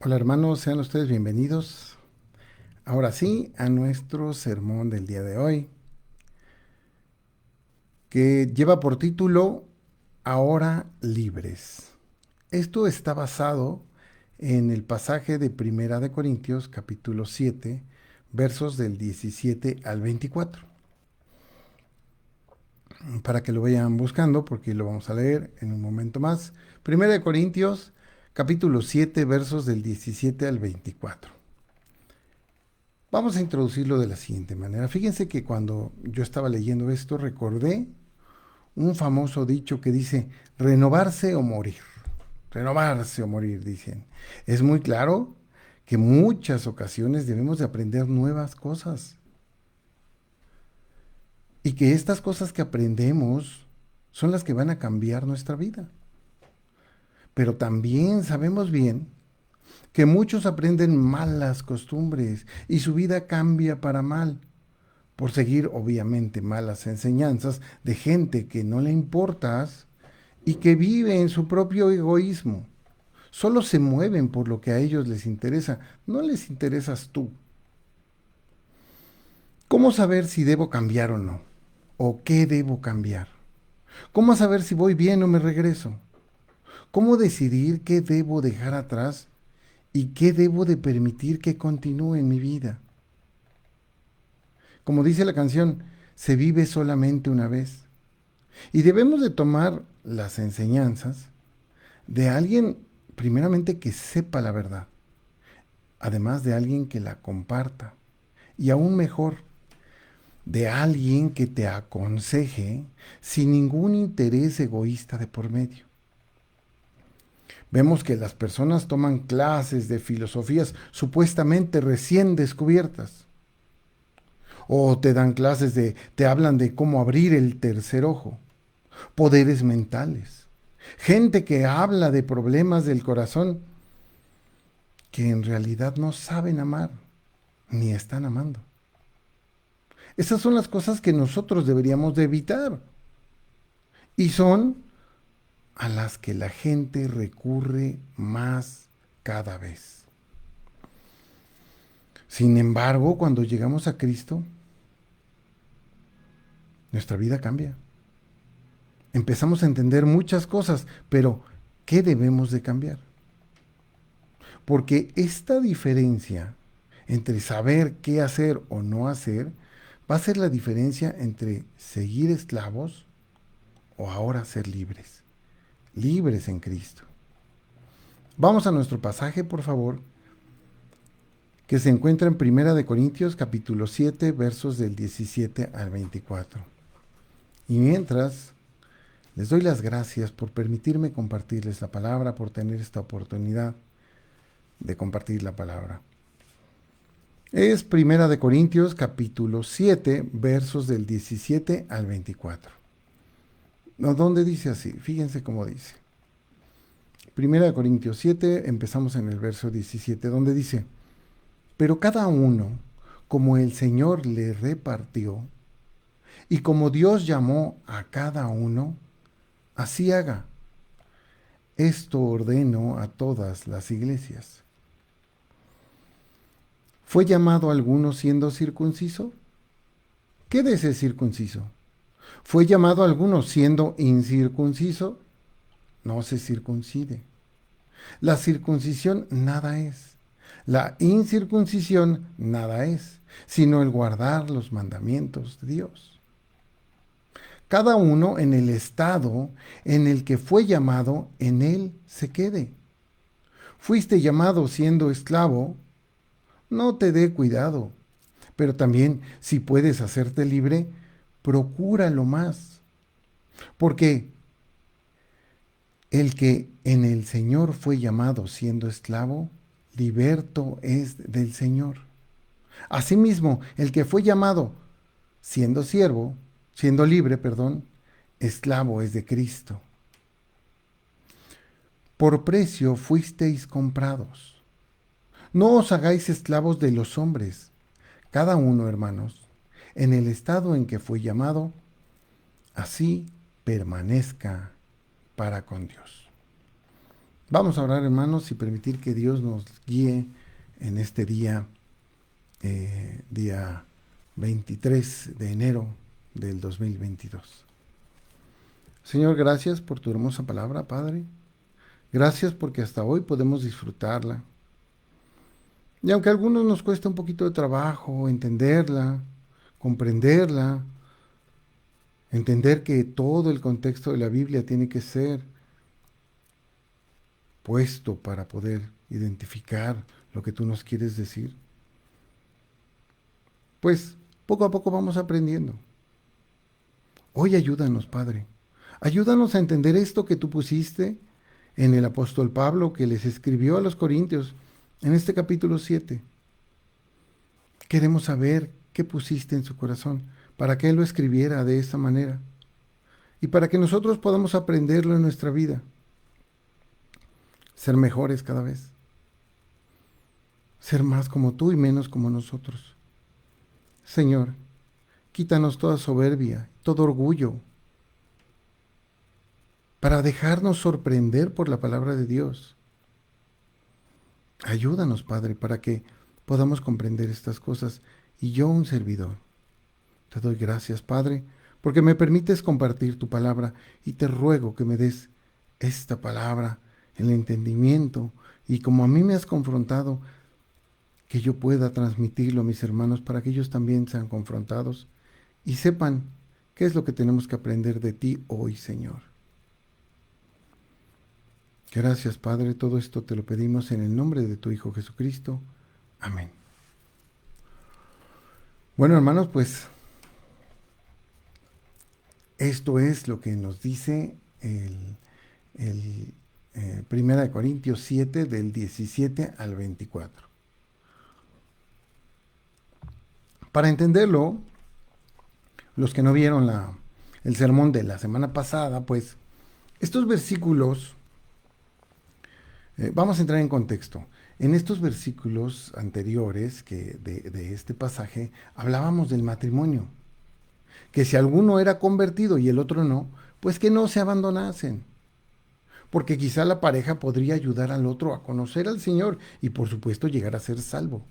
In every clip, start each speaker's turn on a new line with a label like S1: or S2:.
S1: Hola hermanos, sean ustedes bienvenidos. Ahora sí, a nuestro sermón del día de hoy, que lleva por título Ahora libres. Esto está basado en el pasaje de Primera de Corintios, capítulo 7, versos del 17 al 24. Para que lo vayan buscando, porque lo vamos a leer en un momento más. Primera de Corintios, capítulo 7, versos del 17 al 24. Vamos a introducirlo de la siguiente manera. Fíjense que cuando yo estaba leyendo esto recordé un famoso dicho que dice renovarse o morir. Renovarse o morir, dicen. Es muy claro que muchas ocasiones debemos de aprender nuevas cosas y que estas cosas que aprendemos son las que van a cambiar nuestra vida. Pero también sabemos bien que muchos aprenden malas costumbres y su vida cambia para mal, por seguir obviamente malas enseñanzas de gente que no le importas y que vive en su propio egoísmo. Solo se mueven por lo que a ellos les interesa, no les interesas tú. ¿Cómo saber si debo cambiar o no? ¿O qué debo cambiar? ¿Cómo saber si voy bien o me regreso? ¿Cómo decidir qué debo dejar atrás y qué debo de permitir que continúe en mi vida? Como dice la canción, se vive solamente una vez. Y debemos de tomar las enseñanzas de alguien, primeramente, que sepa la verdad, además de alguien que la comparta, y aún mejor, de alguien que te aconseje sin ningún interés egoísta de por medio. Vemos que las personas toman clases de filosofías supuestamente recién descubiertas, o te dan clases te hablan de cómo abrir el tercer ojo, poderes mentales, gente que habla de problemas del corazón que en realidad no saben amar ni están amando. Esas son las cosas que nosotros deberíamos de evitar y son a las que la gente recurre más cada vez. Sin embargo, cuando llegamos a Cristo, nuestra vida cambia. Empezamos a entender muchas cosas, pero ¿qué debemos de cambiar? Porque esta diferencia entre saber qué hacer o no hacer va a ser la diferencia entre seguir esclavos o ahora ser libres, libres en Cristo. Vamos a nuestro pasaje, por favor, que se encuentra en Primera de Corintios, capítulo 7, versos del 17 al 24. Y mientras, les doy las gracias por permitirme compartirles la palabra, por tener esta oportunidad de compartir la palabra. Es Primera de Corintios, capítulo 7, versos del 17 al 24. ¿No? ¿Dónde dice así? Fíjense cómo dice. Primera de Corintios 7, empezamos en el verso 17, donde dice, pero cada uno, como el Señor le repartió, y como Dios llamó a cada uno, así haga. Esto ordeno a todas las iglesias. ¿Fue llamado alguno siendo circunciso? Quédese circunciso. ¿Fue llamado alguno siendo incircunciso? No se circuncide. La circuncisión nada es. La incircuncisión nada es, sino el guardar los mandamientos de Dios. Cada uno en el estado en el que fue llamado, en él se quede. Fuiste llamado siendo esclavo, no te dé cuidado, pero también si puedes hacerte libre, procúralo más, porque el que en el Señor fue llamado siendo esclavo, liberto es del Señor. Asimismo, el que fue llamado siendo siervo, siendo libre, perdón, esclavo es de Cristo. Por precio fuisteis comprados. No os hagáis esclavos de los hombres. Cada uno, hermanos, en el estado en que fue llamado, así permanezca para con Dios. Vamos a orar, hermanos, y permitir que Dios nos guíe en este día, día 23 de enero del 2022. Señor, gracias por tu hermosa palabra, Padre. Gracias porque hasta hoy podemos disfrutarla. Y aunque a algunos nos cuesta un poquito de trabajo entenderla, comprenderla, entender que todo el contexto de la Biblia tiene que ser puesto para poder identificar lo que tú nos quieres decir, pues poco a poco vamos aprendiendo. Hoy ayúdanos, Padre. Ayúdanos a entender esto que tú pusiste en el apóstol Pablo que les escribió a los Corintios en este capítulo 7. Queremos saber qué pusiste en su corazón para que él lo escribiera de esta manera y para que nosotros podamos aprenderlo en nuestra vida, ser mejores cada vez, ser más como tú y menos como nosotros. Señor, quítanos toda soberbia, todo orgullo, para dejarnos sorprender por la palabra de Dios. Ayúdanos, Padre, para que podamos comprender estas cosas. Y yo, un servidor, te doy gracias, Padre, porque me permites compartir tu palabra y te ruego que me des esta palabra, el entendimiento, y como a mí me has confrontado, que yo pueda transmitirlo a mis hermanos para que ellos también sean confrontados y sepan qué es lo que tenemos que aprender de ti hoy, Señor. Gracias, Padre, todo esto te lo pedimos en el nombre de tu Hijo Jesucristo. Amén. Bueno, hermanos, pues esto es lo que nos dice el 1 Corintios 7 del 17 al 24. Para entenderlo, los que no vieron el sermón de la semana pasada, pues estos versículos, vamos a entrar en contexto. En estos versículos anteriores de este pasaje hablábamos del matrimonio, que si alguno era convertido y el otro no, pues que no se abandonasen, porque quizá la pareja podría ayudar al otro a conocer al Señor y por supuesto llegar a ser salvo.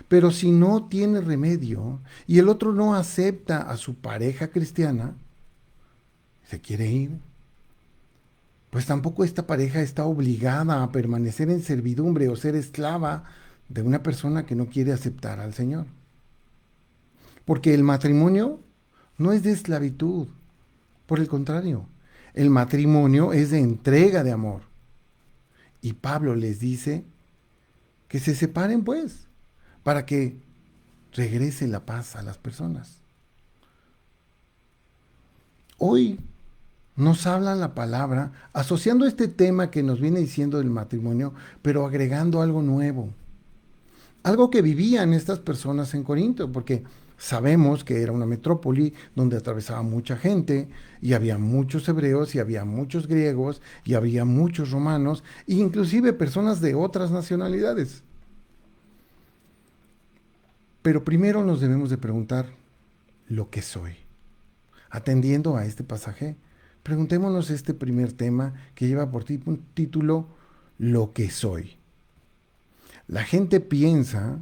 S1: Pero si no tiene remedio y el otro no acepta a su pareja cristiana, se quiere ir, pues tampoco esta pareja está obligada a permanecer en servidumbre o ser esclava de una persona que no quiere aceptar al Señor. Porque el matrimonio no es de esclavitud, por el contrario, el matrimonio es de entrega de amor. Y Pablo les dice que se separen pues, para que regrese la paz a las personas. Hoy nos habla la palabra asociando este tema que nos viene diciendo del matrimonio, pero agregando algo nuevo. Algo que vivían estas personas en Corinto, porque sabemos que era una metrópoli donde atravesaba mucha gente y había muchos hebreos y había muchos griegos y había muchos romanos e inclusive personas de otras nacionalidades. Pero primero nos debemos de preguntar lo que soy. Atendiendo a este pasaje, preguntémonos este primer tema que lleva por título Lo que soy. La gente piensa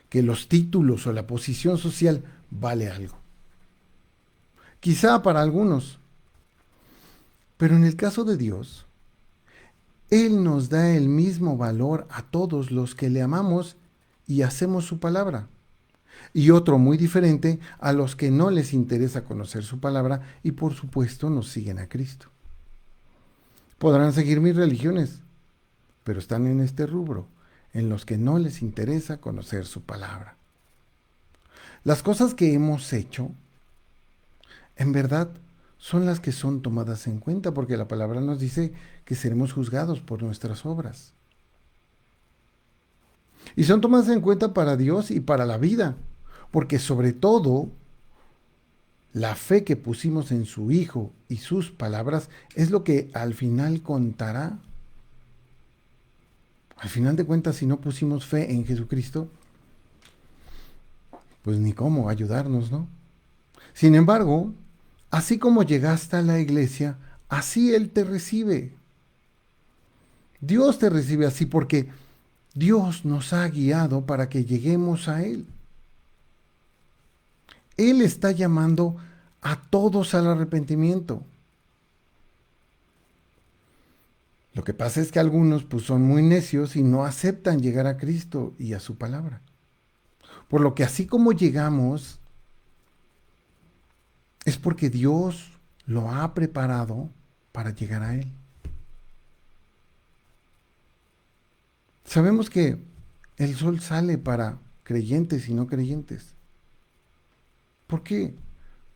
S1: que los títulos o la posición social vale algo. Quizá para algunos, pero en el caso de Dios, Él nos da el mismo valor a todos los que le amamos y hacemos su palabra. Y otro muy diferente a los que no les interesa conocer su palabra y por supuesto no siguen a Cristo. Podrán seguir mis religiones, pero están en este rubro, en los que no les interesa conocer su palabra. Las cosas que hemos hecho, en verdad, son las que son tomadas en cuenta, porque la palabra nos dice que seremos juzgados por nuestras obras. Y son tomadas en cuenta para Dios y para la vida, porque sobre todo la fe que pusimos en su Hijo y sus palabras es lo que al final contará. Al final de cuentas, si no pusimos fe en Jesucristo, pues ni cómo ayudarnos, ¿no? Sin embargo, así como llegaste a la iglesia, así Él te recibe. Dios te recibe así porque Dios nos ha guiado para que lleguemos a Él. Él está llamando a todos al arrepentimiento. Lo que pasa es que algunos pues, son muy necios y no aceptan llegar a Cristo y a su palabra. Por lo que así como llegamos, es porque Dios lo ha preparado para llegar a Él. Sabemos que el sol sale para creyentes y no creyentes. ¿Por qué?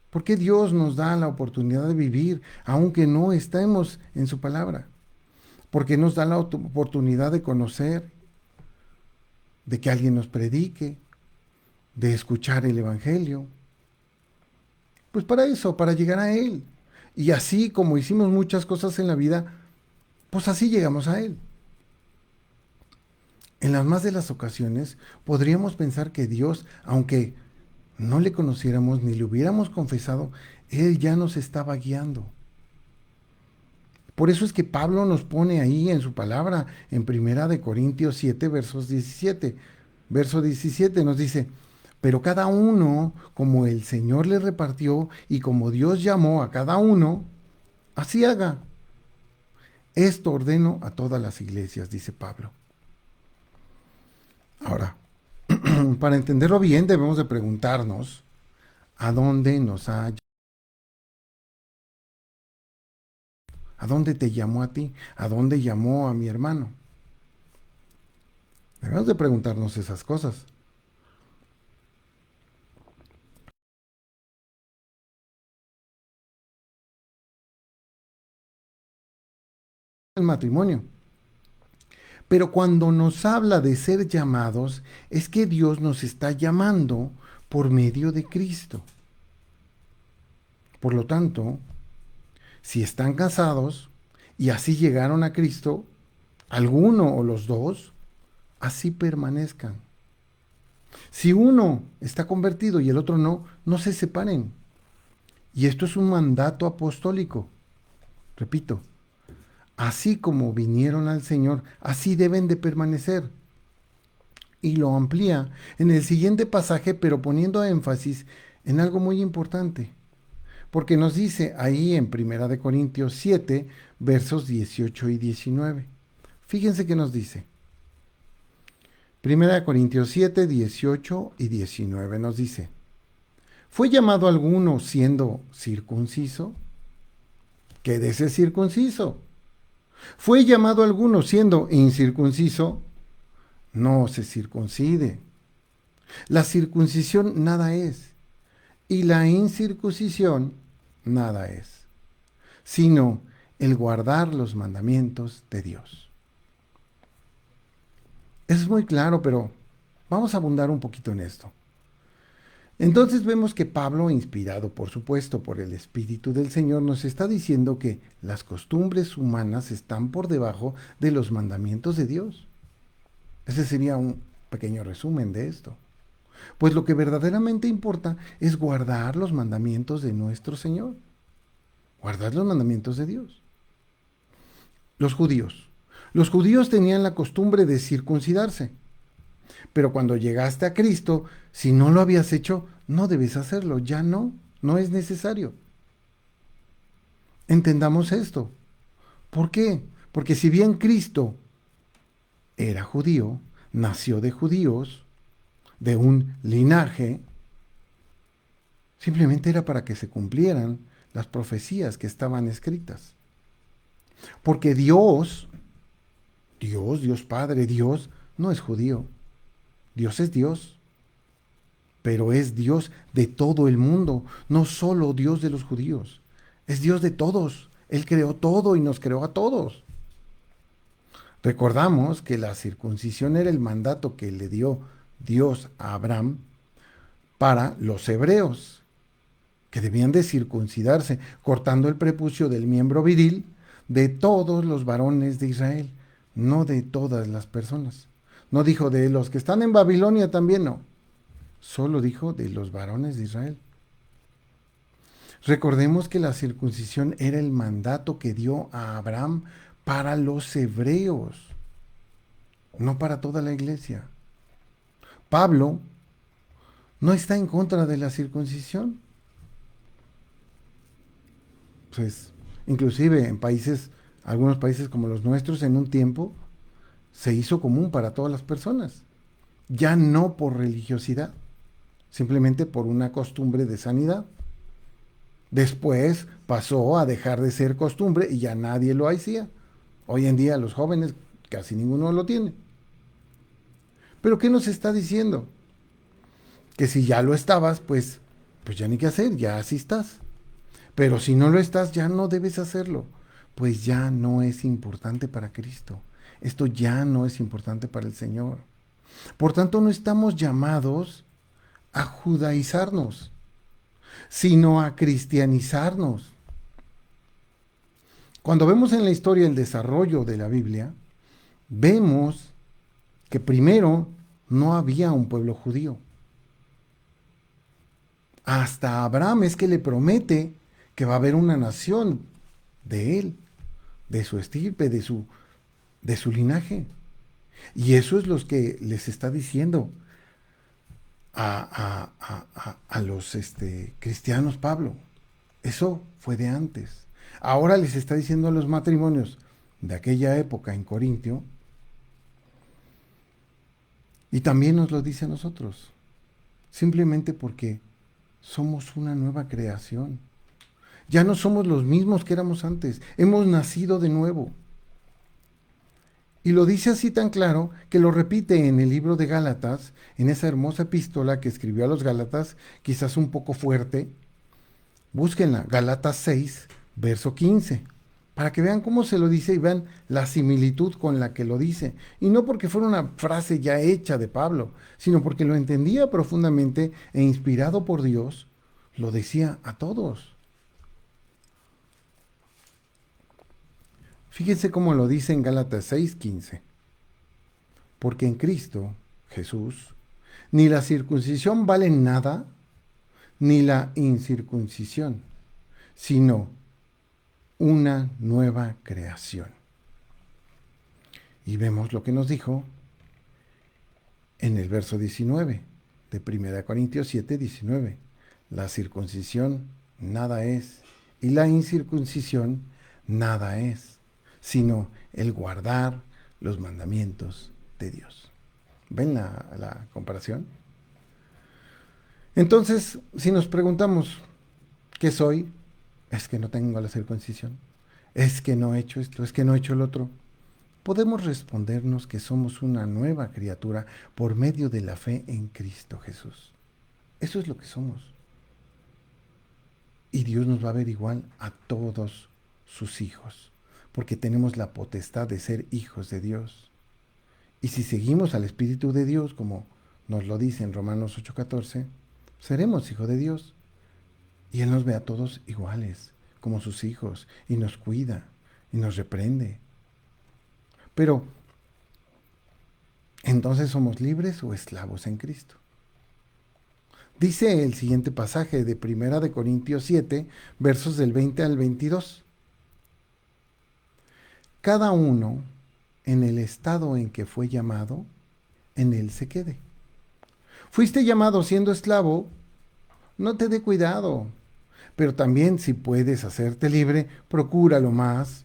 S1: Porque Dios nos da la oportunidad de vivir, aunque no estemos en su palabra. Porque nos da la oportunidad de conocer, de que alguien nos predique, de escuchar el Evangelio. Pues para eso, para llegar a Él. Y así como hicimos muchas cosas en la vida, pues así llegamos a Él. En las más de las ocasiones podríamos pensar que Dios, aunque no le conociéramos ni le hubiéramos confesado, Él ya nos estaba guiando. Por eso es que Pablo nos pone ahí en su palabra, en Primera de Corintios 7, versos 17. Verso 17 nos dice, pero cada uno, como el Señor le repartió y como Dios llamó a cada uno, así haga. Esto ordeno a todas las iglesias, dice Pablo. Ahora, para entenderlo bien debemos de preguntarnos a dónde nos ha, a dónde te llamó a ti, a dónde llamó a mi hermano. Debemos de preguntarnos esas cosas. El matrimonio. Pero cuando nos habla de ser llamados, es que Dios nos está llamando por medio de Cristo. Por lo tanto, si están casados y así llegaron a Cristo, alguno o los dos, así permanezcan. Si uno está convertido y el otro no, no se separen. Y esto es un mandato apostólico. Repito, así como vinieron al Señor, así deben de permanecer. Y lo amplía en el siguiente pasaje, pero poniendo énfasis en algo muy importante. Porque nos dice ahí en Primera de Corintios 7, versos 18 y 19. Fíjense que nos dice. Primera de Corintios 7, 18 y 19 nos dice. ¿Fue llamado alguno siendo circunciso? Quédese circunciso. ¿Fue llamado alguno siendo incircunciso? No se circuncide. La circuncisión nada es, y la incircuncisión nada es, sino el guardar los mandamientos de Dios. Es muy claro, pero vamos a abundar un poquito en esto. Entonces vemos que Pablo, inspirado por supuesto por el Espíritu del Señor, nos está diciendo que las costumbres humanas están por debajo de los mandamientos de Dios. Ese sería un pequeño resumen de esto. Pues lo que verdaderamente importa es guardar los mandamientos de nuestro Señor. Guardar los mandamientos de Dios. Los judíos. Los judíos tenían la costumbre de circuncidarse. Pero cuando llegaste a Cristo, si no lo habías hecho, no debes hacerlo. Ya no, no es necesario. Entendamos esto. ¿Por qué? Porque si bien Cristo era judío, nació de judíos, de un linaje, simplemente era para que se cumplieran las profecías que estaban escritas. Porque Dios Padre, Dios no es judío. Dios es Dios, pero es Dios de todo el mundo, no solo Dios de los judíos. Es Dios de todos. Él creó todo y nos creó a todos. Recordamos que la circuncisión era el mandato que le dio Dios a Abraham para los hebreos, que debían de circuncidarse, cortando el prepucio del miembro viril de todos los varones de Israel, no de todas las personas. No dijo de los que están en Babilonia también, no. Solo dijo de los varones de Israel. Recordemos que la circuncisión era el mandato que dio a Abraham para los hebreos, no para toda la iglesia. Pablo no está en contra de la circuncisión. Pues, inclusive en países, algunos países como los nuestros, en un tiempo se hizo común para todas las personas. Ya no por religiosidad, simplemente por una costumbre de sanidad. Después pasó a dejar de ser costumbre y ya nadie lo hacía. Hoy en día los jóvenes casi ninguno lo tiene. Pero ¿qué nos está diciendo? Que si ya lo estabas, pues ya ni qué hacer, ya así estás. Pero si no lo estás, ya no debes hacerlo, pues ya no es importante para Cristo. Esto ya no es importante para el Señor. Por tanto, no estamos llamados a judaizarnos, sino a cristianizarnos. Cuando vemos en la historia el desarrollo de la Biblia, vemos que primero no había un pueblo judío. Hasta Abraham es que le promete que va a haber una nación de él, de su estirpe, de su linaje. Y eso es lo que les está diciendo a los cristianos Pablo. Eso fue de antes. Ahora les está diciendo a los matrimonios de aquella época en Corintio, y también nos lo dice a nosotros, simplemente porque somos una nueva creación. Ya no somos los mismos que éramos antes, hemos nacido de nuevo. Y lo dice así tan claro que lo repite en el libro de Gálatas, en esa hermosa epístola que escribió a los Gálatas, quizás un poco fuerte. Búsquenla, Gálatas 6, verso 15, para que vean cómo se lo dice y vean la similitud con la que lo dice. Y no porque fuera una frase ya hecha de Pablo, sino porque lo entendía profundamente e inspirado por Dios, lo decía a todos. Fíjense cómo lo dice en Gálatas 6:15. Porque en Cristo, Jesús, ni la circuncisión vale nada, ni la incircuncisión, sino una nueva creación. Y vemos lo que nos dijo en el verso 19 de 1 Corintios 7:19. La circuncisión nada es, y la incircuncisión nada es, sino el guardar los mandamientos de Dios. ¿Ven la comparación? Entonces, si nos preguntamos, ¿qué soy? Es que no tengo la circuncisión. Es que no he hecho esto, es que no he hecho el otro. Podemos respondernos que somos una nueva criatura por medio de la fe en Cristo Jesús. Eso es lo que somos. Y Dios nos va a ver igual a todos sus hijos, porque tenemos la potestad de ser hijos de Dios. Y si seguimos al Espíritu de Dios, como nos lo dice en Romanos 8:14, seremos hijos de Dios. Y Él nos ve a todos iguales, como sus hijos, y nos cuida, y nos reprende. Pero, ¿entonces somos libres o esclavos en Cristo? Dice el siguiente pasaje de 1 Corintios 7, versos del 20 al 22. Cada uno, en el estado en que fue llamado, en él se quede. Fuiste llamado siendo esclavo, no te dé cuidado. Pero también si puedes hacerte libre, procúralo más.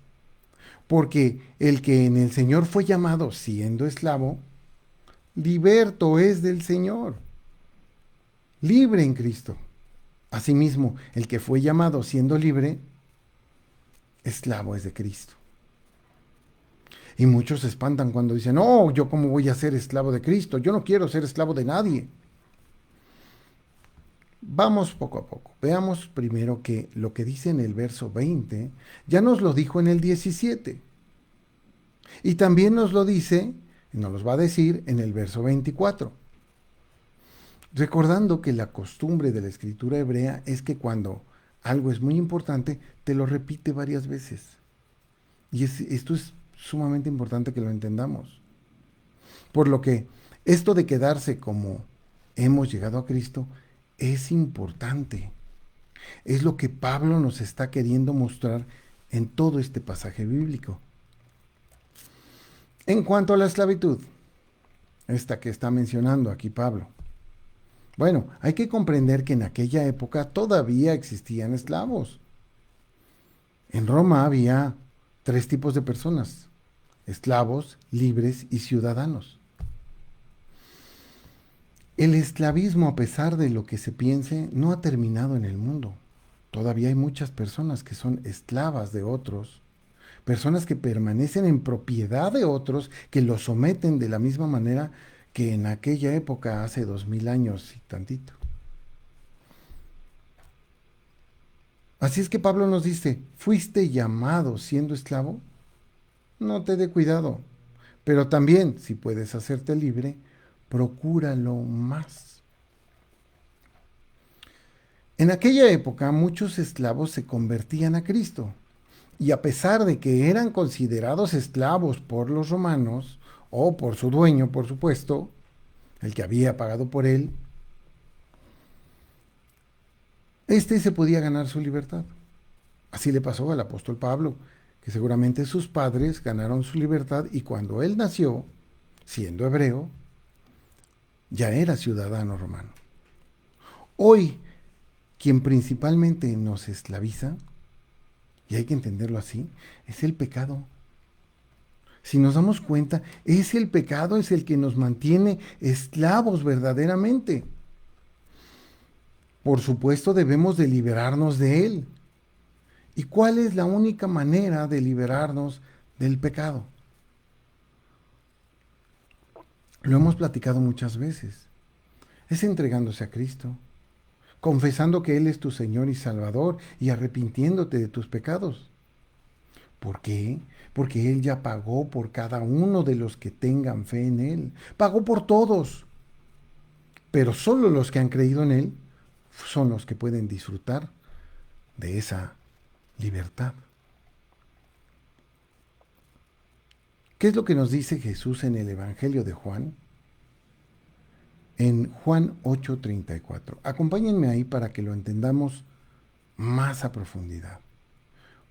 S1: Porque el que en el Señor fue llamado siendo esclavo, liberto es del Señor. Libre en Cristo. Asimismo, el que fue llamado siendo libre, esclavo es de Cristo. Y muchos se espantan cuando dicen, no, yo cómo voy a ser esclavo de Cristo, yo no quiero ser esclavo de nadie. Vamos poco a poco. Veamos primero que lo que dice en el verso 20, ya nos lo dijo en el 17. Y también nos lo dice, nos los va a decir en el verso 24. Recordando que la costumbre de la escritura hebrea es que cuando algo es muy importante, te lo repite varias veces. Y esto es sumamente importante que lo entendamos. Por lo que esto de quedarse como hemos llegado a Cristo es importante. Es lo que Pablo nos está queriendo mostrar en todo este pasaje bíblico. En cuanto a la esclavitud, esta que está mencionando aquí Pablo, bueno, hay que comprender que en aquella época todavía existían esclavos. En Roma había tres tipos de personas: esclavos, libres y ciudadanos. El esclavismo, a pesar de lo que se piense, no ha terminado en el mundo. Todavía hay muchas personas que son esclavas de otros, personas que permanecen en propiedad de otros, que los someten de la misma manera que en aquella época, hace 2000 años y tantito. Así es que Pablo nos dice: ¿fuiste llamado siendo esclavo? No te dé cuidado. Pero también, si puedes hacerte libre, procúralo más. En aquella época muchos esclavos se convertían a Cristo, y a pesar de que eran considerados esclavos por los romanos, o por su dueño, por supuesto, el que había pagado por él, este se podía ganar su libertad. Así le pasó al apóstol Pablo, que seguramente sus padres ganaron su libertad y cuando él nació, siendo hebreo, ya era ciudadano romano. Hoy, quien principalmente nos esclaviza, y hay que entenderlo así, es el pecado. Si nos damos cuenta, es el pecado, es el que nos mantiene esclavos verdaderamente. Por supuesto, debemos de liberarnos de él. ¿Y cuál es la única manera de liberarnos del pecado? Lo hemos platicado muchas veces. Es entregándose a Cristo, confesando que Él es tu Señor y Salvador y arrepintiéndote de tus pecados. ¿Por qué? Porque Él ya pagó por cada uno de los que tengan fe en Él. Pagó por todos. Pero solo los que han creído en Él son los que pueden disfrutar de esa libertad. ¿Qué es lo que nos dice Jesús en el Evangelio de Juan? En Juan 8:34. Acompáñenme ahí para que lo entendamos más a profundidad.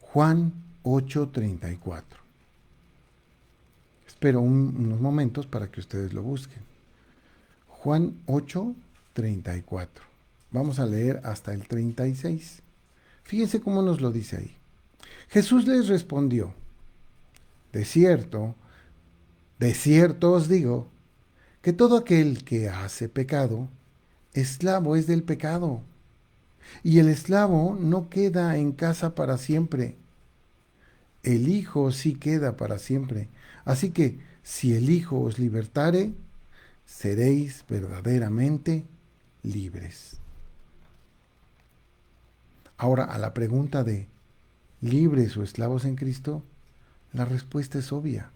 S1: Juan 8:34. Espero unos momentos para que ustedes lo busquen. Juan 8:34. Vamos a leer hasta el 36. Fíjense cómo nos lo dice ahí. Jesús les respondió: de cierto os digo, que todo aquel que hace pecado, esclavo es del pecado. Y el esclavo no queda en casa para siempre. El Hijo sí queda para siempre. Así que, si el Hijo os libertare, seréis verdaderamente libres. Ahora, a la pregunta de ¿libres o esclavos en Cristo? La respuesta es obvia.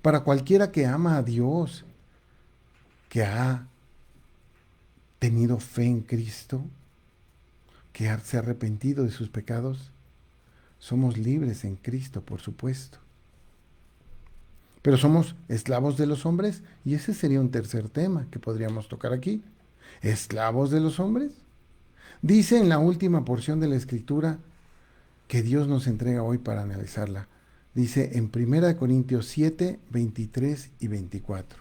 S1: Para cualquiera que ama a Dios, que ha tenido fe en Cristo, que se ha arrepentido de sus pecados, somos libres en Cristo, por supuesto. Pero somos esclavos de los hombres, y ese sería un tercer tema que podríamos tocar aquí. ¿Esclavos de los hombres? Dice en la última porción de la Escritura que Dios nos entrega hoy para analizarla. Dice en 1 Corintios 7, 23 y 24.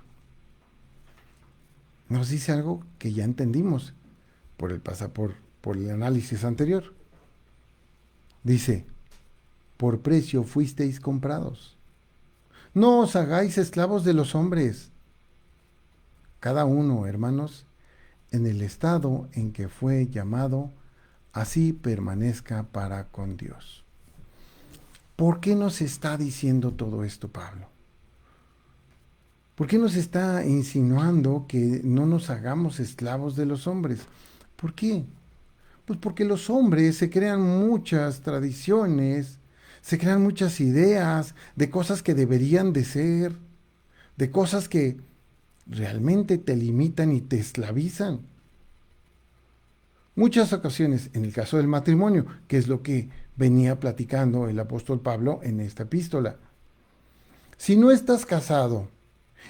S1: Nos dice algo que ya entendimos por el análisis anterior. Dice: por precio fuisteis comprados. No os hagáis esclavos de los hombres. Cada uno, hermanos, en el estado en que fue llamado, así permanezca para con Dios. ¿Por qué nos está diciendo todo esto Pablo? ¿Por qué nos está insinuando que no nos hagamos esclavos de los hombres? ¿Por qué? Pues porque los hombres se crean muchas tradiciones, se crean muchas ideas de cosas que deberían de ser, de cosas que realmente te limitan y te esclavizan. Muchas ocasiones, en el caso del matrimonio, que es lo que venía platicando el apóstol Pablo en esta epístola. Si no estás casado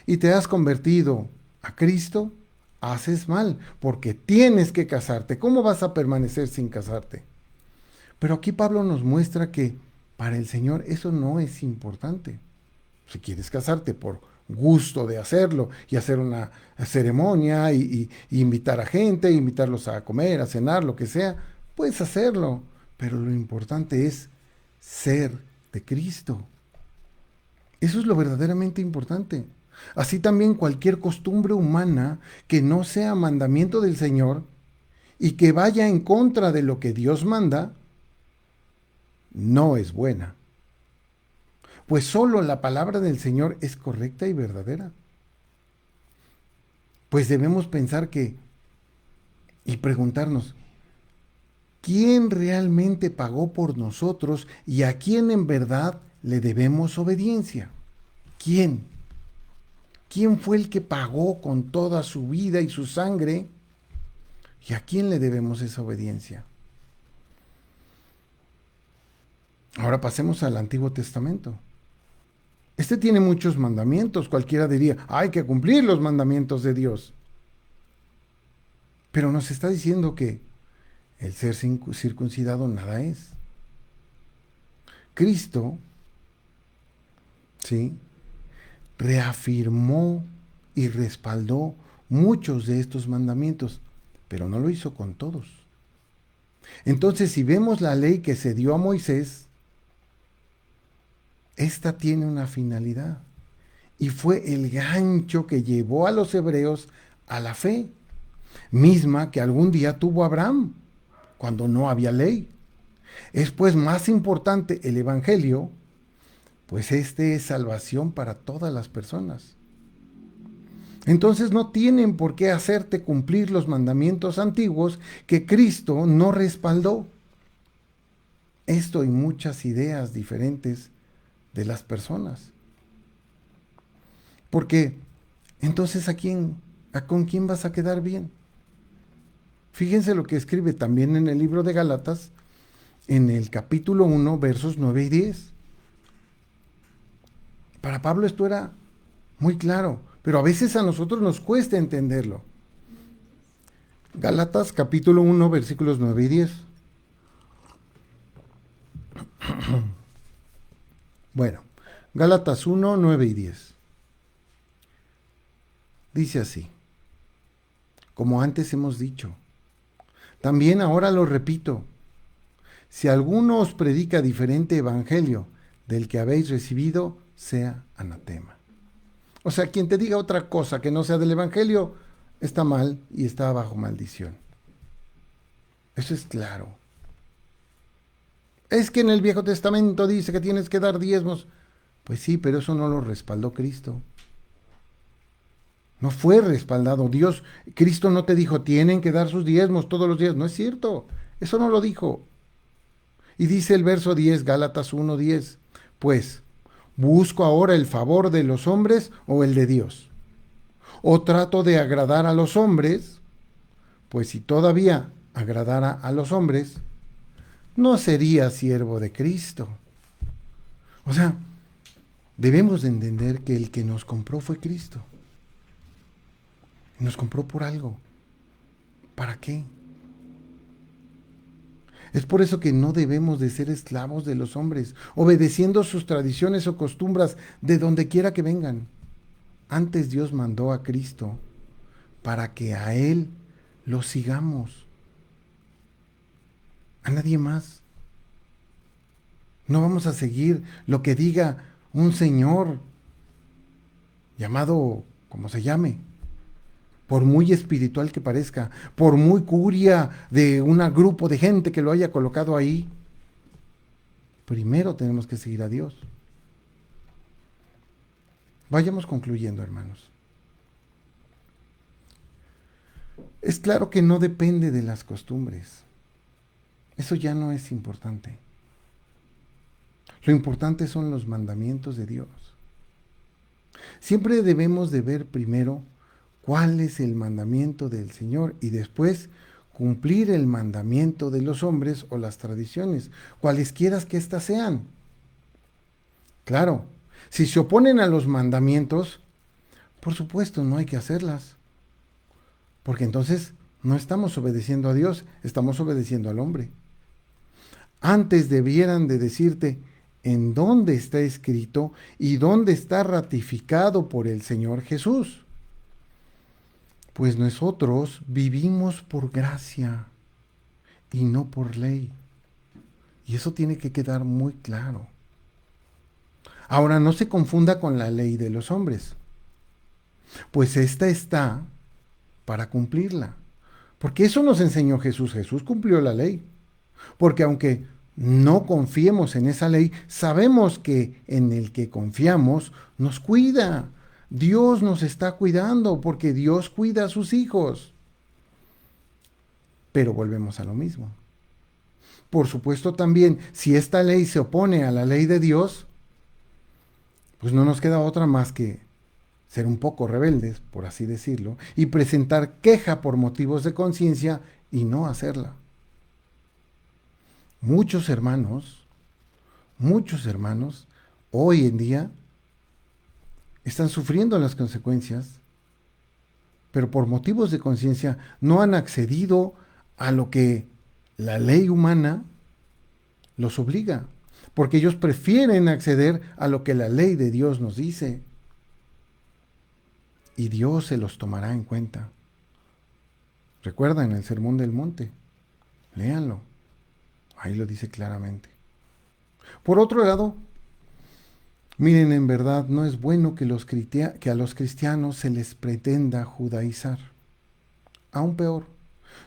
S1: y te has convertido a Cristo, haces mal, porque tienes que casarte. ¿Cómo vas a permanecer sin casarte? Pero aquí Pablo nos muestra que para el Señor eso no es importante. Si quieres casarte por gusto de hacerlo y hacer una ceremonia y invitar a gente, invitarlos a comer, a cenar, lo que sea, puedes hacerlo. Pero lo importante es ser de Cristo. Eso es lo verdaderamente importante. Así también cualquier costumbre humana que no sea mandamiento del Señor y que vaya en contra de lo que Dios manda, no es buena. Pues solo la palabra del Señor es correcta y verdadera. Pues debemos pensar y preguntarnos, ¿quién realmente pagó por nosotros y a quién en verdad le debemos obediencia? ¿Quién? ¿Quién fue el que pagó con toda su vida y su sangre? ¿Y a quién le debemos esa obediencia? Ahora pasemos al Antiguo Testamento. Este tiene muchos mandamientos. Cualquiera diría, hay que cumplir los mandamientos de Dios. Pero nos está diciendo que el ser circuncidado nada es. Cristo, ¿sí?, reafirmó y respaldó muchos de estos mandamientos, pero no lo hizo con todos. Entonces, si vemos la ley que se dio a Moisés, esta tiene una finalidad y fue el gancho que llevó a los hebreos a la fe, misma que algún día tuvo Abraham, cuando no había ley. Es pues más importante el Evangelio, pues este es salvación para todas las personas. Entonces no tienen por qué hacerte cumplir los mandamientos antiguos que Cristo no respaldó. Esto y muchas ideas diferentes de las personas. Porque entonces con quién vas a quedar bien? Fíjense lo que escribe también en el libro de Gálatas, en el capítulo 1, versos 9 y 10. Para Pablo esto era muy claro, pero a veces a nosotros nos cuesta entenderlo. Gálatas capítulo 1, versículos 9 y 10. Bueno, Gálatas 1, 9 y 10. Dice así, como antes hemos dicho, también ahora lo repito, si alguno os predica diferente evangelio del que habéis recibido, sea anatema. O sea, quien te diga otra cosa que no sea del evangelio, está mal y está bajo maldición. Eso es claro. Es que en el Viejo Testamento dice que tienes que dar diezmos. Pues sí, pero eso no lo respaldó Cristo. No fue respaldado. Cristo no te dijo, tienen que dar sus diezmos todos los días. No es cierto. Eso no lo dijo. Y dice el verso 10, Gálatas 1:10, pues, ¿busco ahora el favor de los hombres o el de Dios? ¿O trato de agradar a los hombres? Pues si todavía agradara a los hombres, no sería siervo de Cristo. O sea, debemos de entender que el que nos compró fue Cristo. Nos compró por algo. ¿Para qué? Es por eso que no debemos de ser esclavos de los hombres, obedeciendo sus tradiciones o costumbres de donde quiera que vengan. Antes Dios mandó a Cristo para que a Él lo sigamos. A nadie más. No vamos a seguir lo que diga un señor llamado, como se llame, por muy espiritual que parezca, por muy curia de un grupo de gente que lo haya colocado ahí. Primero tenemos que seguir a Dios. Vayamos concluyendo, hermanos. Es claro que no depende de las costumbres. Eso ya no es importante. Lo importante son los mandamientos de Dios. Siempre debemos de ver primero cuál es el mandamiento del Señor y después cumplir el mandamiento de los hombres o las tradiciones, cualesquiera que éstas sean. Claro, si se oponen a los mandamientos, por supuesto no hay que hacerlas, porque entonces no estamos obedeciendo a Dios, estamos obedeciendo al hombre. Antes debieran de decirte, en dónde está escrito y dónde está ratificado por el Señor Jesús. Pues nosotros vivimos por gracia y no por ley. Y eso tiene que quedar muy claro. Ahora, no se confunda con la ley de los hombres, pues esta está para cumplirla. Porque eso nos enseñó Jesús. Jesús cumplió la ley. Porque aunque no confiemos en esa ley, sabemos que en el que confiamos nos cuida. Dios nos está cuidando porque Dios cuida a sus hijos. Pero volvemos a lo mismo. Por supuesto también, si esta ley se opone a la ley de Dios, pues no nos queda otra más que ser un poco rebeldes, por así decirlo, y presentar queja por motivos de conciencia y no hacerla. Muchos hermanos, hoy en día están sufriendo las consecuencias, pero por motivos de conciencia no han accedido a lo que la ley humana los obliga, porque ellos prefieren acceder a lo que la ley de Dios nos dice. Y Dios se los tomará en cuenta. Recuerdan el Sermón del Monte, léanlo, ahí lo dice claramente. Por otro lado, miren, en verdad no es bueno que a los cristianos se les pretenda judaizar. Aún peor,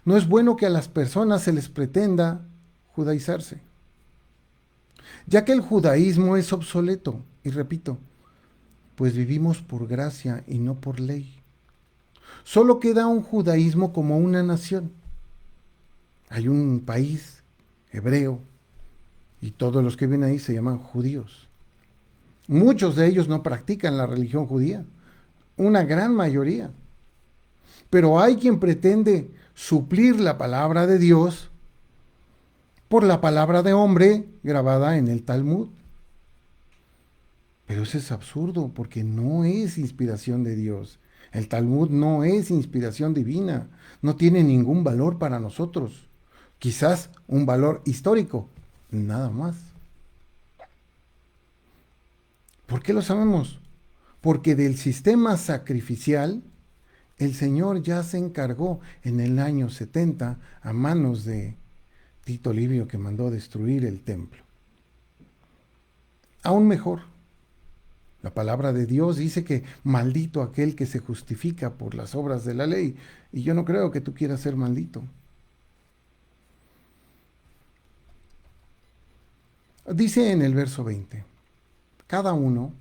S1: no es bueno que a las personas se les pretenda judaizarse, ya que el judaísmo es obsoleto, y repito, pues vivimos por gracia y no por ley. Solo queda un judaísmo como una nación. Hay un país hebreo y todos los que viven ahí se llaman judíos. Muchos de ellos no practican la religión judía, una gran mayoría. Pero hay quien pretende suplir la palabra de Dios por la palabra de hombre grabada en el Talmud. Pero eso es absurdo porque no es inspiración de Dios. El Talmud no es inspiración divina, no tiene ningún valor para nosotros. Quizás un valor histórico, nada más. ¿Por qué lo sabemos? Porque del sistema sacrificial el Señor ya se encargó en el año 70 a manos de Tito Livio, que mandó destruir el templo. Aún mejor, la palabra de Dios dice que maldito aquel que se justifica por las obras de la ley. Y yo no creo que tú quieras ser maldito. Dice en el verso 20, cada uno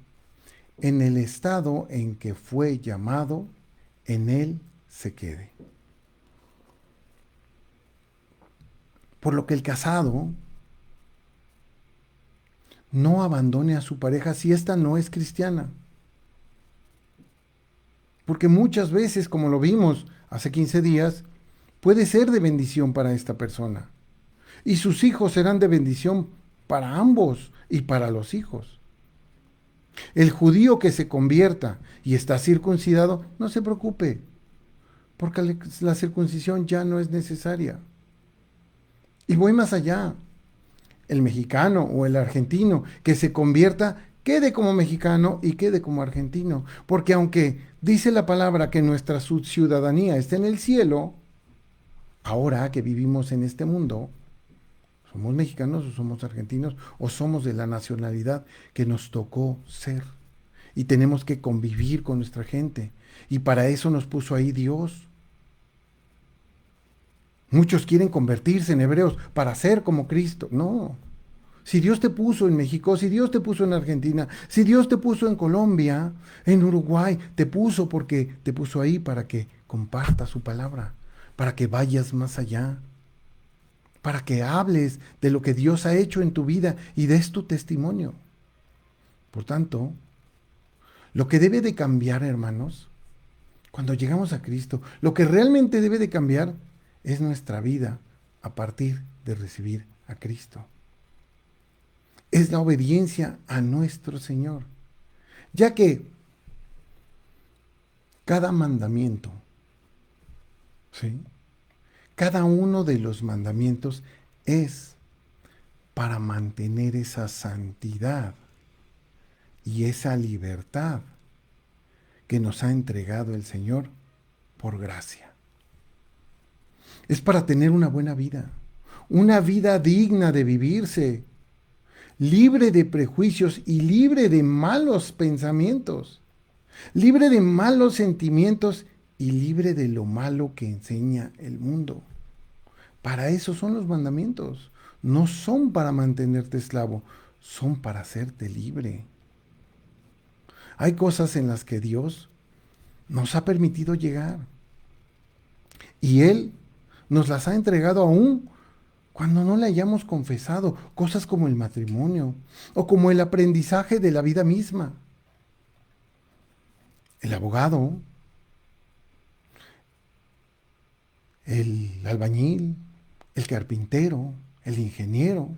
S1: en el estado en que fue llamado, en él se quede. Por lo que el casado no abandone a su pareja si ésta no es cristiana. Porque muchas veces, como lo vimos hace 15 días, puede ser de bendición para esta persona. Y sus hijos serán de bendición para ambos y para los hijos. El judío que se convierta y está circuncidado, no se preocupe, porque la circuncisión ya no es necesaria. Y voy más allá. El mexicano o el argentino que se convierta, quede como mexicano y quede como argentino. Porque aunque dice la palabra que nuestra ciudadanía está en el cielo, ahora que vivimos en este mundo, somos mexicanos o somos argentinos o somos de la nacionalidad que nos tocó ser. Y tenemos que convivir con nuestra gente. Y para eso nos puso ahí Dios. Muchos quieren convertirse en hebreos para ser como Cristo. No. Si Dios te puso en México, si Dios te puso en Argentina, si Dios te puso en Colombia, en Uruguay, te puso porque te puso ahí para que compartas su palabra, para que vayas más allá, para que hables de lo que Dios ha hecho en tu vida y des tu testimonio. Por tanto, lo que debe de cambiar, hermanos, cuando llegamos a Cristo, lo que realmente debe de cambiar es nuestra vida a partir de recibir a Cristo. Es la obediencia a nuestro Señor, ya que cada mandamiento, ¿sí? Cada uno de los mandamientos es para mantener esa santidad y esa libertad que nos ha entregado el Señor por gracia. Es para tener una vida digna de vivirse, libre de prejuicios y libre de malos pensamientos, libre de malos sentimientos y libre de lo malo que enseña el mundo. Para eso son los mandamientos. No son para mantenerte esclavo, son para hacerte libre. Hay cosas en las que Dios nos ha permitido llegar y Él nos las ha entregado aún cuando no le hayamos confesado, cosas como el matrimonio o como el aprendizaje de la vida misma. El abogado, el albañil, el carpintero, el ingeniero,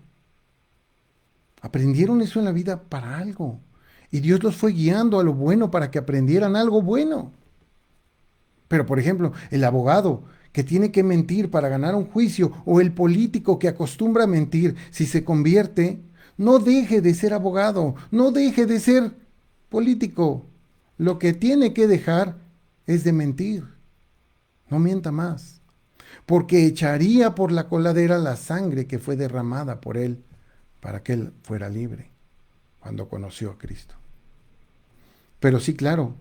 S1: aprendieron eso en la vida para algo. Y Dios los fue guiando a lo bueno para que aprendieran algo bueno. Pero, por ejemplo, el abogado que tiene que mentir para ganar un juicio o el político que acostumbra a mentir, si se convierte, no deje de ser abogado, no deje de ser político. Lo que tiene que dejar es de mentir. No mienta más, porque echaría por la coladera la sangre que fue derramada por él para que él fuera libre cuando conoció a Cristo. Pero sí, claro,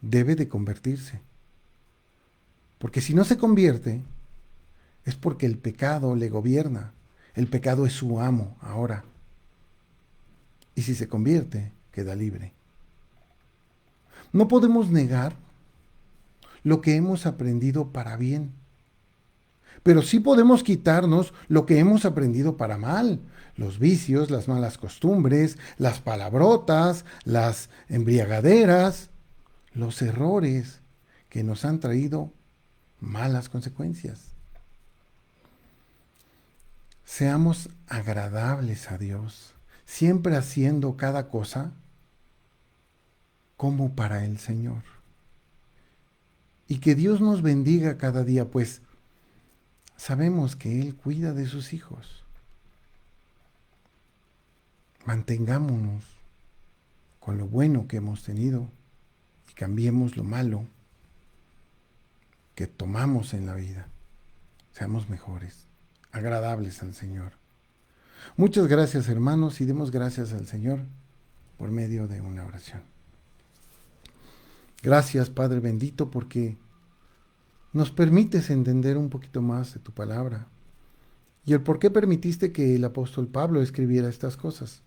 S1: debe de convertirse. Porque si no se convierte, es porque el pecado le gobierna. El pecado es su amo ahora. Y si se convierte, queda libre. No podemos negar lo que hemos aprendido para bien. Pero sí podemos quitarnos lo que hemos aprendido para mal. Los vicios, las malas costumbres, las palabrotas, las embriagaderas, los errores que nos han traído malas consecuencias. Seamos agradables a Dios, siempre haciendo cada cosa como para el Señor. Y que Dios nos bendiga cada día, pues sabemos que Él cuida de sus hijos. Mantengámonos con lo bueno que hemos tenido y cambiemos lo malo que tomamos en la vida. Seamos mejores, agradables al Señor. Muchas gracias, hermanos, y demos gracias al Señor por medio de una oración. Gracias, Padre bendito, porque nos permites entender un poquito más de tu palabra y el por qué permitiste que el apóstol Pablo escribiera estas cosas.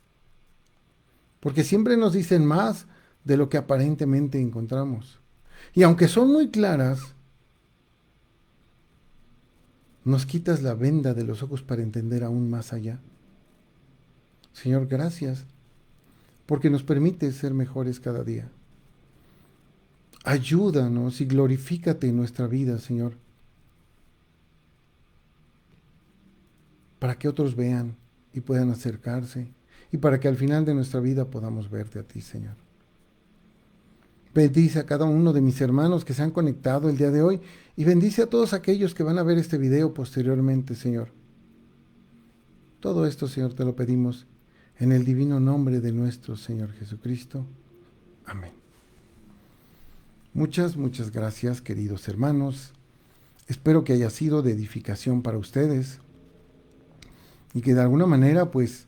S1: Porque siempre nos dicen más de lo que aparentemente encontramos. Y aunque son muy claras, nos quitas la venda de los ojos para entender aún más allá. Señor, gracias, porque nos permite ser mejores cada día. Ayúdanos y glorifícate en nuestra vida, Señor, para que otros vean y puedan acercarse, y para que al final de nuestra vida podamos verte a ti, Señor. Bendice a cada uno de mis hermanos que se han conectado el día de hoy, y bendice a todos aquellos que van a ver este video posteriormente, Señor. Todo esto, Señor, te lo pedimos en el divino nombre de nuestro Señor Jesucristo. Amén. Muchas gracias, queridos hermanos. Espero que haya sido de edificación para ustedes y que de alguna manera, pues,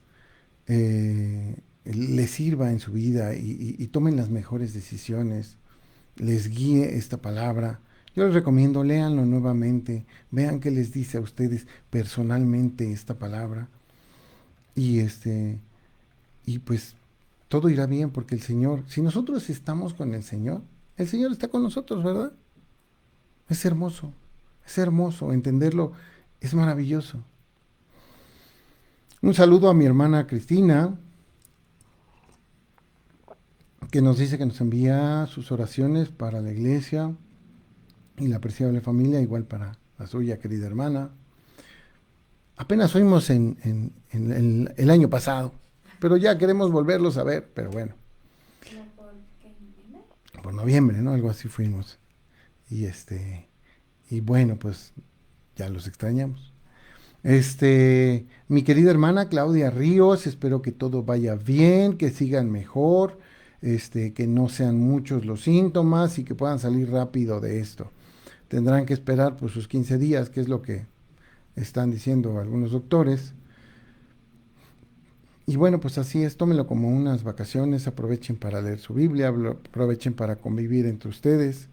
S1: les sirva en su vida y tomen las mejores decisiones, les guíe esta palabra. Yo les recomiendo, léanlo nuevamente, vean qué les dice a ustedes personalmente esta palabra y pues todo irá bien porque el Señor, si nosotros estamos con el Señor está con nosotros, ¿verdad? Es hermoso entenderlo, es maravilloso. Un saludo a mi hermana Cristina, que nos dice que nos envía sus oraciones para la iglesia y la apreciable familia, igual para la suya, querida hermana. Apenas fuimos en el año pasado, pero ya queremos volverlos a ver, pero bueno. Por noviembre, ¿no? Algo así fuimos. Y bueno, pues ya los extrañamos. Mi querida hermana Claudia Ríos, espero que todo vaya bien, que sigan mejor, que no sean muchos los síntomas y que puedan salir rápido de esto. Tendrán que esperar pues sus 15 días, que es lo que están diciendo algunos doctores. Y bueno, pues así es, tómenlo como unas vacaciones, aprovechen para leer su Biblia, aprovechen para convivir entre ustedes,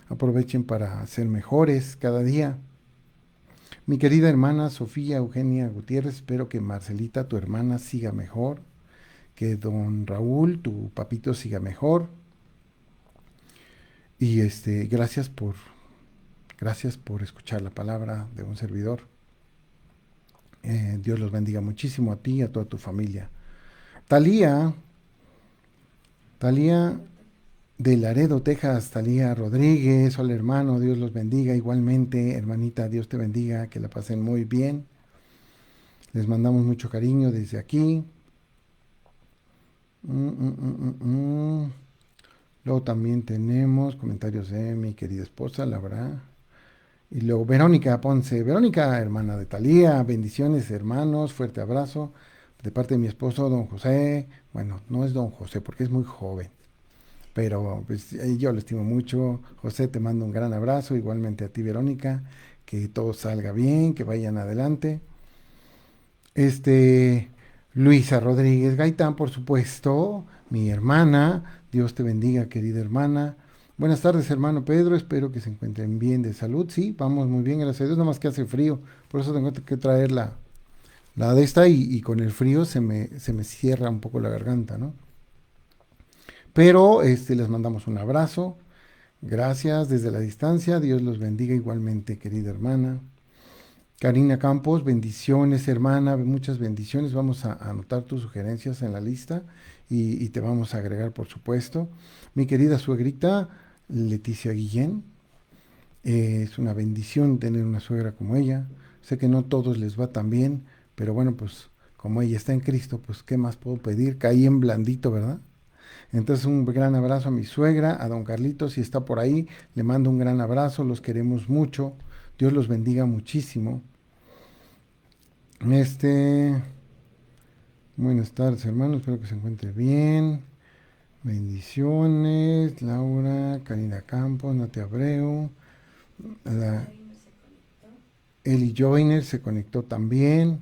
S1: aprovechen para ser mejores cada día. Mi querida hermana Sofía Eugenia Gutiérrez, espero que Marcelita, tu hermana, siga mejor, que don Raúl, tu papito, siga mejor. Y gracias por escuchar la palabra de un servidor. Dios los bendiga muchísimo a ti y a toda tu familia. Talía, Talía de Laredo, Texas, Talía Rodríguez, hola hermano, Dios los bendiga igualmente, hermanita, Dios te bendiga, que la pasen muy bien. Les mandamos mucho cariño desde aquí. Luego también tenemos comentarios de mi querida esposa, Laura. Y luego Verónica Ponce. Verónica, hermana de Talía, bendiciones, hermanos, fuerte abrazo. De parte de mi esposo, don José. Bueno, no es don José porque es muy joven, pero pues, yo lo estimo mucho. José, te mando un gran abrazo, igualmente a ti, Verónica. Que todo salga bien, que vayan adelante. Este, Luisa Rodríguez Gaitán, por supuesto, mi hermana. Dios te bendiga, querida hermana. Buenas tardes, hermano Pedro. Espero que se encuentren bien de salud. Sí, vamos muy bien, gracias a Dios. Nada más que hace frío. Por eso tengo que traer la de esta y con el frío se me cierra un poco la garganta, ¿no? Pero les mandamos un abrazo. Gracias desde la distancia. Dios los bendiga igualmente, querida hermana. Karina Campos, bendiciones, hermana, muchas bendiciones. Vamos a anotar tus sugerencias en la lista y te vamos a agregar, por supuesto. Mi querida suegrita, Leticia Guillén, es una bendición tener una suegra como ella. Sé que no todos les va tan bien, pero bueno, pues como ella está en Cristo, pues ¿qué más puedo pedir? Caí en blandito, ¿verdad? Entonces un gran abrazo a mi suegra, a don Carlitos, si está por ahí, le mando un gran abrazo, los queremos mucho. Dios los bendiga muchísimo. Este, Buenas tardes, hermanos, espero que se encuentre bien. Bendiciones, Laura, Karina Campos, Nati Abreu, la, Eli Joyner se conectó también.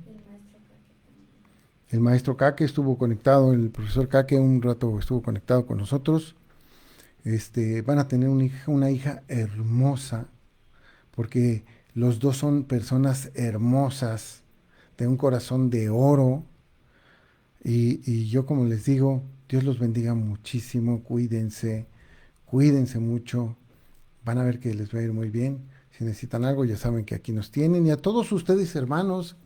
S1: El maestro Kake estuvo conectado, el profesor Kake un rato estuvo conectado con nosotros. Van a tener una hija hermosa, porque los dos son personas hermosas, de un corazón de oro. Y yo como les digo, Dios los bendiga muchísimo, cuídense mucho, van a ver que les va a ir muy bien. Si necesitan algo, ya saben que aquí nos tienen. Y a todos ustedes, hermanos,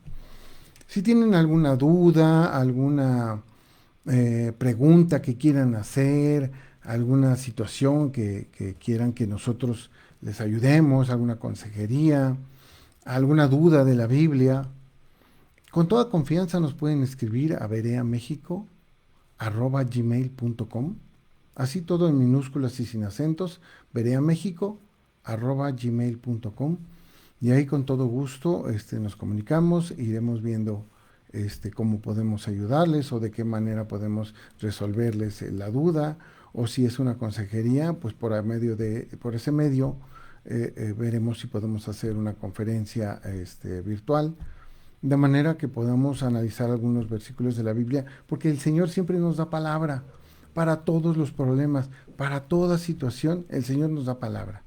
S1: si tienen alguna duda, alguna pregunta que quieran hacer, alguna situación que quieran que nosotros les ayudemos, alguna consejería, alguna duda de la Biblia, con toda confianza nos pueden escribir a bereamexico@gmail.com. Así todo en minúsculas y sin acentos, bereamexico@gmail.com. Y ahí con todo gusto nos comunicamos, iremos viendo cómo podemos ayudarles o de qué manera podemos resolverles la duda, o si es una consejería, pues por ese medio veremos si podemos hacer una conferencia virtual, de manera que podamos analizar algunos versículos de la Biblia, porque el Señor siempre nos da palabra para todos los problemas, para toda situación, el Señor nos da palabra.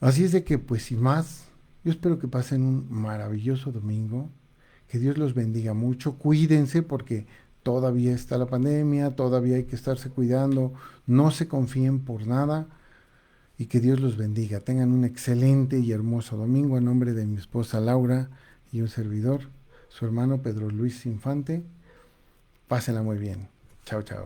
S1: Así es de que, pues sin más, yo espero que pasen un maravilloso domingo, que Dios los bendiga mucho, cuídense porque todavía está la pandemia, todavía hay que estarse cuidando, no se confíen por nada y que Dios los bendiga. Tengan un excelente y hermoso domingo en nombre de mi esposa Laura y un servidor, su hermano Pedro Luis Infante. Pásenla muy bien. Chao, chao.